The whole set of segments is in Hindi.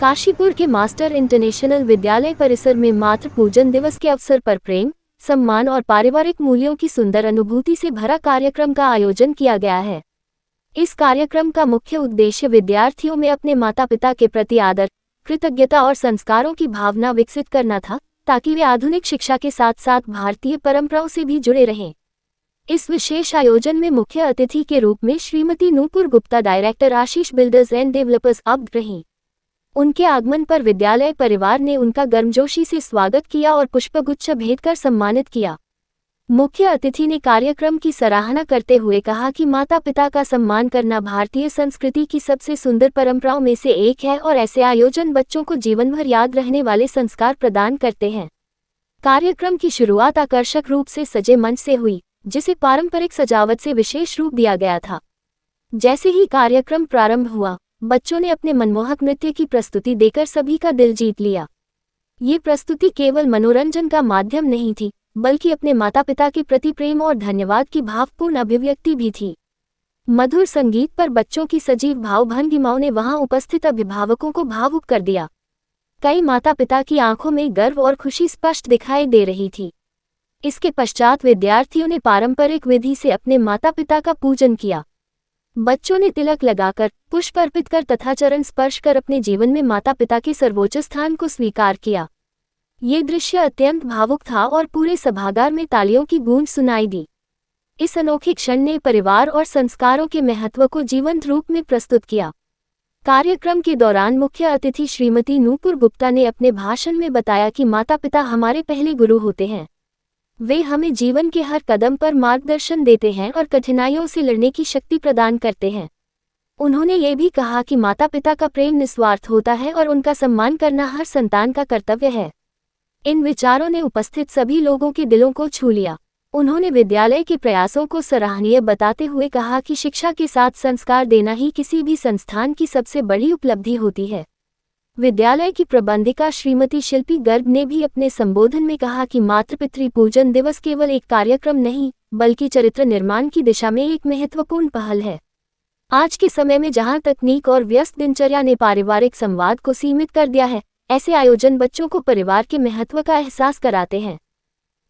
काशीपुर के मास्टर इंटरनेशनल विद्यालय परिसर में मातृ पूजन दिवस के अवसर पर प्रेम, सम्मान और पारिवारिक मूल्यों की सुंदर अनुभूति से भरा कार्यक्रम का आयोजन किया गया है। इस कार्यक्रम का मुख्य उद्देश्य विद्यार्थियों में अपने माता पिता के प्रति आदर, कृतज्ञता और संस्कारों की भावना विकसित करना था, ताकि वे आधुनिक शिक्षा के साथ साथ भारतीय परंपराओं से भी जुड़े रहें। इस विशेष आयोजन में मुख्य अतिथि के रूप में Shrimati Nupur Gupta, director Ashish builders and developers अब रहीं। उनके आगमन पर विद्यालय परिवार ने उनका गर्मजोशी से स्वागत किया और पुष्पगुच्छ भेंट कर सम्मानित किया। मुख्य अतिथि ने कार्यक्रम की सराहना करते हुए कहा कि माता पिता का सम्मान करना भारतीय संस्कृति की सबसे सुंदर परंपराओं में से एक है और ऐसे आयोजन बच्चों को जीवन भर याद रहने वाले संस्कार प्रदान करते हैं। कार्यक्रम की शुरुआत आकर्षक रूप से सजे मंच से हुई, जिसे पारंपरिक सजावट से विशेष रूप दिया गया था। जैसे ही कार्यक्रम प्रारंभ हुआ, बच्चों ने अपने मनमोहक नृत्य की प्रस्तुति देकर सभी का दिल जीत लिया। ये प्रस्तुति केवल मनोरंजन का माध्यम नहीं थी, बल्कि अपने माता पिता के प्रति प्रेम और धन्यवाद की भावपूर्ण अभिव्यक्ति भी थी। मधुर संगीत पर बच्चों की सजीव भावभंगिमाओं ने वहां उपस्थित अभिभावकों को भावुक कर दिया। कई माता पिता की आंखों में गर्व और खुशी स्पष्ट दिखाई दे रही थी। इसके पश्चात विद्यार्थियों ने पारंपरिक विधि से अपने माता पिता का पूजन किया। बच्चों ने तिलक लगाकर, पुष्प अर्पित कर तथा चरण स्पर्श कर अपने जीवन में माता पिता के सर्वोच्च स्थान को स्वीकार किया। ये दृश्य अत्यंत भावुक था और पूरे सभागार में तालियों की गूंज सुनाई दी। इस अनोखे क्षण ने परिवार और संस्कारों के महत्व को जीवंत रूप में प्रस्तुत किया। कार्यक्रम के दौरान मुख्य अतिथि श्रीमती नूपुर गुप्ता ने अपने भाषण में बताया कि माता पिता हमारे पहले गुरु होते हैं। वे हमें जीवन के हर कदम पर मार्गदर्शन देते हैं और कठिनाइयों से लड़ने की शक्ति प्रदान करते हैं। उन्होंने ये भी कहा कि माता पिता का प्रेम निस्वार्थ होता है और उनका सम्मान करना हर संतान का कर्तव्य है। इन विचारों ने उपस्थित सभी लोगों के दिलों को छू लिया। उन्होंने विद्यालय के प्रयासों को सराहनीय बताते हुए कहा कि शिक्षा के साथ संस्कार देना ही किसी भी संस्थान की सबसे बड़ी उपलब्धि होती है। विद्यालय की प्रबंधिका श्रीमती शिल्पी गर्ग ने भी अपने संबोधन में कहा कि मातृपितृ पूजन दिवस केवल एक कार्यक्रम नहीं, बल्कि चरित्र निर्माण की दिशा में एक महत्वपूर्ण पहल है। आज के समय में जहां तकनीक और व्यस्त दिनचर्या ने पारिवारिक संवाद को सीमित कर दिया है, ऐसे आयोजन बच्चों को परिवार के महत्व का एहसास कराते हैं।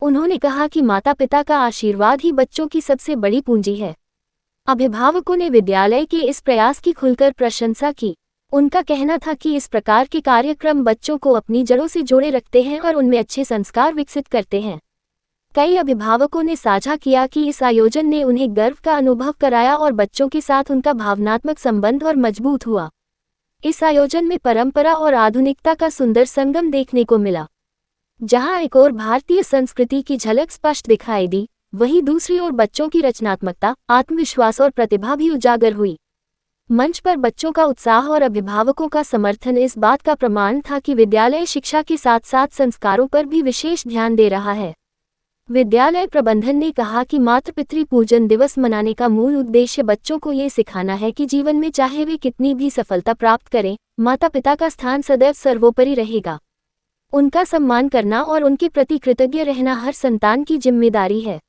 उन्होंने कहा कि माता पिता का आशीर्वाद ही बच्चों की सबसे बड़ी पूंजी है। अभिभावकों ने विद्यालय के इस प्रयास की खुलकर प्रशंसा की। उनका कहना था कि इस प्रकार के कार्यक्रम बच्चों को अपनी जड़ों से जोड़े रखते हैं और उनमें अच्छे संस्कार विकसित करते हैं। कई अभिभावकों ने साझा किया कि इस आयोजन ने उन्हें गर्व का अनुभव कराया और बच्चों के साथ उनका भावनात्मक संबंध और मजबूत हुआ। इस आयोजन में परंपरा और आधुनिकता का सुंदर संगम देखने को मिला। जहां एक ओर भारतीय संस्कृति की झलक स्पष्ट दिखाई दी, वहीं दूसरी ओर बच्चों की रचनात्मकता, आत्मविश्वास और प्रतिभा भी उजागर हुई। मंच पर बच्चों का उत्साह और अभिभावकों का समर्थन इस बात का प्रमाण था कि विद्यालय शिक्षा के साथ साथ संस्कारों पर भी विशेष ध्यान दे रहा है। विद्यालय प्रबंधन ने कहा कि मातृपितृ पूजन दिवस मनाने का मूल उद्देश्य बच्चों को ये सिखाना है कि जीवन में चाहे वे कितनी भी सफलता प्राप्त करें, माता पिता का स्थान सदैव सर्वोपरि रहेगा। उनका सम्मान करना और उनके प्रति कृतज्ञ रहना हर संतान की जिम्मेदारी है।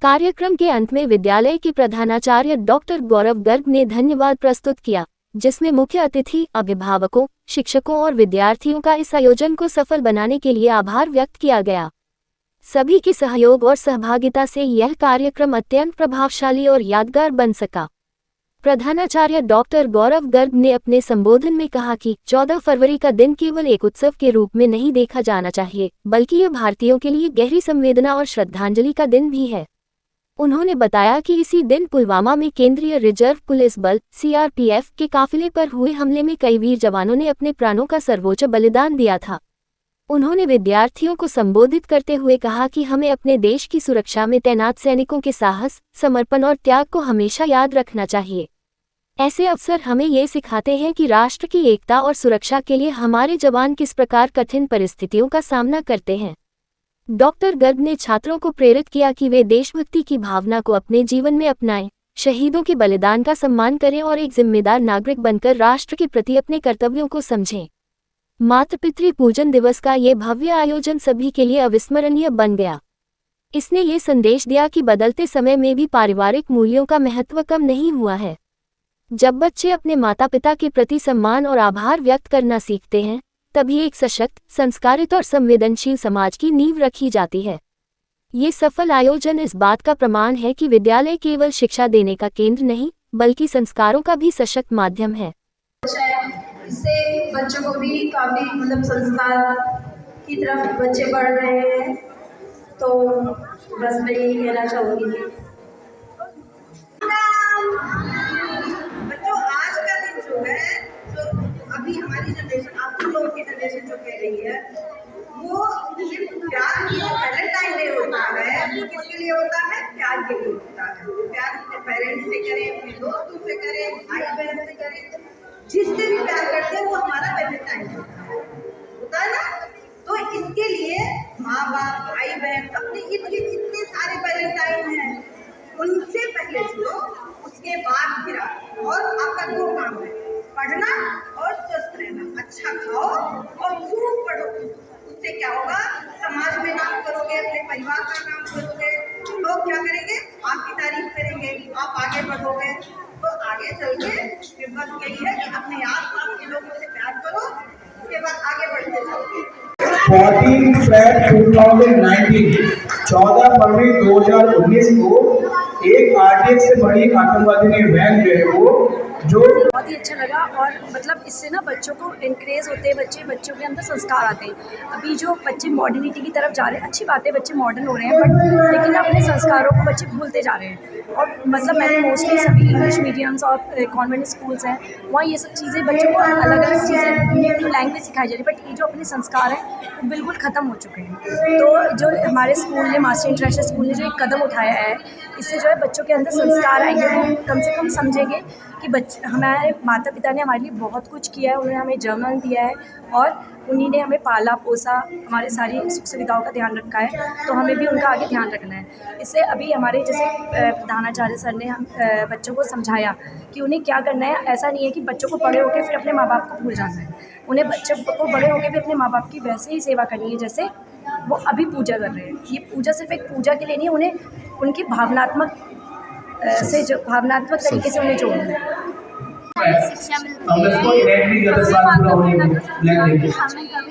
कार्यक्रम के अंत में विद्यालय के प्रधानाचार्य डॉक्टर गौरव गर्ग ने धन्यवाद प्रस्तुत किया, जिसमें मुख्य अतिथि, अभिभावकों, शिक्षकों और विद्यार्थियों का इस आयोजन को सफल बनाने के लिए आभार व्यक्त किया गया। सभी के सहयोग और सहभागिता से यह कार्यक्रम अत्यंत प्रभावशाली और यादगार बन सका। प्रधानाचार्य डॉक्टर गौरव गर्ग ने अपने संबोधन में कहा कि 14 फरवरी का दिन केवल एक उत्सव के रूप में नहीं देखा जाना चाहिए, बल्कि यह भारतीयों के लिए गहरी संवेदना और श्रद्धांजलि का दिन भी है। उन्होंने बताया कि इसी दिन पुलवामा में केंद्रीय रिजर्व पुलिस बल (सीआरपीएफ) के काफिले पर हुए हमले में कई वीर जवानों ने अपने प्राणों का सर्वोच्च बलिदान दिया था। उन्होंने विद्यार्थियों को संबोधित करते हुए कहा कि हमें अपने देश की सुरक्षा में तैनात सैनिकों के साहस, समर्पण और त्याग को हमेशा याद रखना चाहिए। ऐसे अवसर हमें ये सिखाते हैं कि राष्ट्र की एकता और सुरक्षा के लिए हमारे जवान किस प्रकार कठिन परिस्थितियों का सामना करते हैं। डॉक्टर गर्ग ने छात्रों को प्रेरित किया कि वे देशभक्ति की भावना को अपने जीवन में अपनाएं, शहीदों के बलिदान का सम्मान करें और एक जिम्मेदार नागरिक बनकर राष्ट्र के प्रति अपने कर्तव्यों को समझें। मातृपितृ पूजन दिवस का ये भव्य आयोजन सभी के लिए अविस्मरणीय बन गया। इसने ये संदेश दिया कि बदलते समय में भी पारिवारिक मूल्यों का महत्व कम नहीं हुआ है। जब बच्चे अपने माता पिता के प्रति सम्मान और आभार व्यक्त करना सीखते हैं, तभी एक सशक्त, संस्कारित और संवेदनशील समाज की नींव रखी जाती है। ये सफल आयोजन इस बात का प्रमाण है कि विद्यालय केवल शिक्षा देने का केंद्र नहीं, बल्कि संस्कारों का भी सशक्त माध्यम है। इससे बच्चों को भी काफ़ी संस्कार की तरफ बच्चे बढ़ रहे हैं। तो बस मैं यही कहना चाहूँगी। बच्चों, आज का दिन जो है, जो अभी हमारी जनरेशन, आप लोगों की जनरेशन जो कह रही है, वो सिर्फ प्यार की वैलेंटाइन डे होता है, वो किसके लिए होता है? प्यार के लिए होता है। प्यार अपने पेरेंट्स से करें, अपने दोस्तों से करें, भाई बहन से करें, जिससे भी प्यार करते हैं वो हमारा वैलेंटाइन होता है ना। तो इसके लिए माँ बाप, भाई बहन, अपने इतने सारे वैलेंटाइन हैं, उनसे पहले चुनो, उसके बाद फिर आओ। और आपका दो काम है, पढ़ना और स्वस्थ रहना। अच्छा खाओ और खूब पढ़ो। उससे क्या होगा? समाज में नाम करोगे, अपने परिवार का नाम करोगे, लोग क्या करेंगे? आपकी तारीफ करेंगे, आप आगे बढ़ोगे। तो आगे चल के बस यही है कि अपने आस पास के लोगों से प्यार करो, उसके बाद आगे बढ़ते जाओगे। 14 फरवरी 2019 14 फरवरी 2019 को एक आरटीएक्स से बड़ी आतंकवादी ने वैन जो है वो जो बहुत ही अच्छा लगा। और इससे ना बच्चों को इनक्रेज होते हैं, बच्चों के अंदर संस्कार आते हैं। अभी जो बच्चे मॉडर्निटी की तरफ जा रहे हैं, अच्छी बात है, बच्चे मॉडर्न हो रहे हैं, बट लेकिन अपने संस्कारों को बच्चे भूलते जा रहे हैं। और मैंने मोस्टली सभी इंग्लिश मीडियम्स और कॉन्वेंट स्कूल्स हैं, वहाँ ये सब चीज़ें बच्चों को अलग अलग चीज़ें, न्यू लैंग्वेज सिखाई जा रही है, बट ये जो अपने संस्कार हैं वो बिल्कुल ख़त्म हो चुके हैं। तो जो हमारे स्कूल ने, मास्टर इंटरनेशनल स्कूल ने जो एक कदम उठाया है, इससे जो है बच्चों के अंदर संस्कार आएंगे। वो कम से कम समझेंगे कि हमारे माता पिता ने हमारे लिए बहुत कुछ किया है, उन्होंने हमें जन्म दिया है और उन्हीं ने हमें पाला पोसा, हमारे सारी सुख सुविधाओं का ध्यान रखा है, तो हमें भी उनका आगे ध्यान रखना है। इससे अभी हमारे जैसे प्रधानाचार्य सर ने हम बच्चों को समझाया कि उन्हें क्या करना है। ऐसा नहीं है कि बच्चों को बड़े होकर फिर अपने माँ बाप को भूल जाना है, उन्हें बच्चों को बड़े होकर भी अपने माँ बाप की वैसे ही सेवा करनी है जैसे वो अभी पूजा कर रहे हैं। ये पूजा सिर्फ एक पूजा के लिए नहीं है, उन्हें उनकी भावनात्मक तरीके से उन्हें जोड़ना है। शिक्षा मिलती है,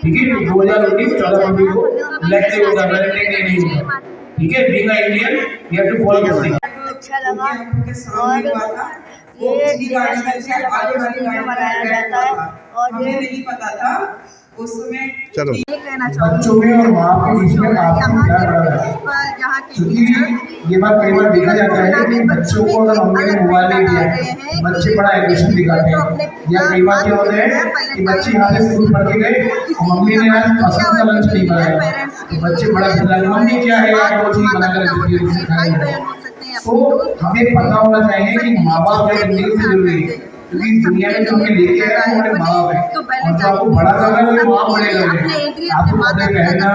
ठीक है। 2019 14 फरवरी को ब्लैक डे होगा, वैलेंटाइन डे नहीं होगा। ठीक है, being a Indian we have to follow this thing. अच्छा लगा। और ये मनाया जाता है और ये नहीं पता था उस समय। चलो, ये कहना बच्चों में और माँ के बीच में काफी प्यार बढ़ा है, यहाँ क्योंकि ये बात कई बार देखा जाता है कि बच्चों को अगर मम्मी ने मोबाइल नहीं दिया, बच्चे बड़ा एग्रेशन दिखाते हैं। या कई बार क्या होता है कि बच्चे यहाँ से स्कूल पढ़ के गए और मम्मी ने आज पसंद का लंच नहीं बनाया, तो बच्चे बड़ा फिर मम्मी क्या है यार, वो चीज़ बना कर तो हमें पता होना चाहिए कि माँ बाप है जिंदगी से जरूरी है, क्योंकि दुनिया में जो हमें लेके आया है वो हमारे माँ बाप है, और जो आपको बड़ा कर रहे हैं वो आप बड़े कर रहे हैं। आपको कपड़े पहनना,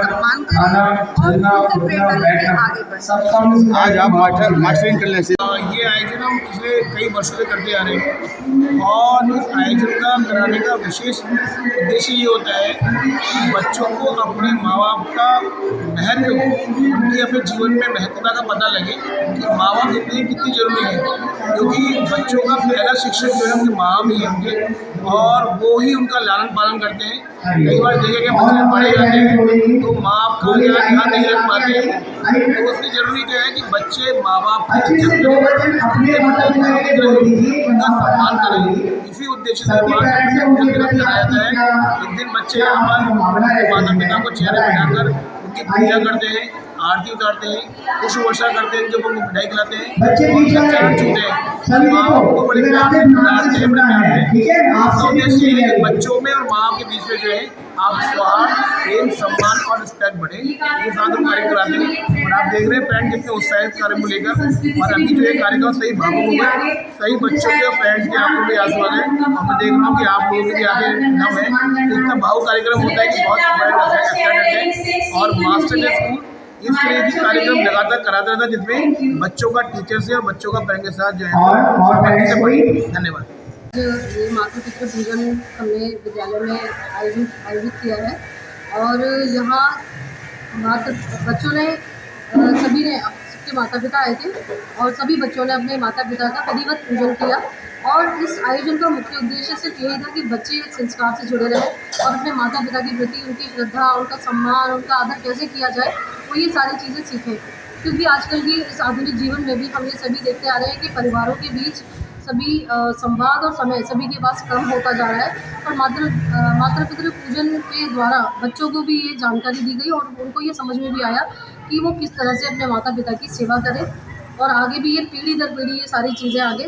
खाना, चलना, उठना, बैठना सब काम आज आप मास्टर इंटरनेशनल ये आयोजन हम पिछले कई वर्षों से करते आ रहे हैं, और इस आयोजन का कराने का विशेष उद्देश्य ये होता है कि बच्चों को अपने माँ बाप का महत्व, उनकी अपने जीवन में महत्वता का पता लगे कि माँ बाप कितनी ज़रूरी है, क्योंकि बच्चों का पहला शिक्षक जो है उनके माँ बाप ही होंगे और वो ही उनका लालन पालन करते हैं। कई बार देखे कि बच्चे पढ़े जाते हैं तो माँ बाप का ध्यान नहीं रख पाते, तो उसकी ज़रूरी क्या है कि बच्चे माँ बाप उनका सम्मान करें। इसी उद्देश्य से कराया जाता है। एक दिन बच्चे यहाँ पर माता पिता को चेहरे बिठाकर उनकी पूजा करते हैं, आरती उतारते हैं, पुष्प वर्षा करते हैं, जब उनको मिठाई खिलाते हैं, उनका चरण छूते हैं, माँ बाप को बड़े प्यार से डांटते हैं, इसका उद्देश्य ये है कि बच्चों में और माँ बाप के बीच में जो है आप स्वार्थ, प्रेम, सम्मान और रिस्पेक्ट बढ़े, ये साथ हम कार्य कराते हैं। और आप देख रहे हैं पेरेंट कितने उत्साहित कार्य को लेकर, और अभी जो ये कार्यक्रम सही भावुक हो गया, सही बच्चों के और पेरेंट्स के आंखों में आंसू आ गए, और मैं देख रहा हूँ कि आप लोगों की आगे नम है। इतना भावुक कार्यक्रम होता है कि बहुत बड़े अच्छा करते हैं। और मास्टर डे स्कूल इस तरह की कार्यक्रम लगातार कराता रहता है, जिसमें बच्चों का टीचर से और बच्चों का पेरेंट के साथ जो है। धन्यवाद। ये माता पितृ पूजन हमने विद्यालय में आयोजित किया है, और यहाँ बच्चों ने सबके माता पिता आए थे और सभी बच्चों ने अपने माता पिता का विधिवत पूजन किया और इस आयोजन का मुख्य उद्देश्य सिर्फ यही था कि बच्चे एक संस्कार से जुड़े रहे और अपने माता पिता के प्रति उनकी श्रद्धा, उनका सम्मान, उनका आदर कैसे किया जाए, वो ये सारी चीज़ें सीखें। क्योंकि आजकल की इस आधुनिक जीवन में भी हम ये सभी देखते आ रहे हैं कि परिवारों के बीच सभी संवाद और समय सभी के पास कम होता जा रहा है। और माता पितृ पूजन के द्वारा बच्चों को भी ये जानकारी दी गई और उनको ये समझ में भी आया कि वो किस तरह से अपने माता पिता की सेवा करें और आगे भी ये पीढ़ी दर पीढ़ी ये सारी चीज़ें आगे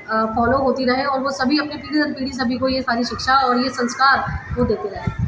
फॉलो होती रहे और वो सभी अपनी पीढ़ी दर पीढ़ी सभी को ये सारी शिक्षा और ये संस्कार वो देते रहे।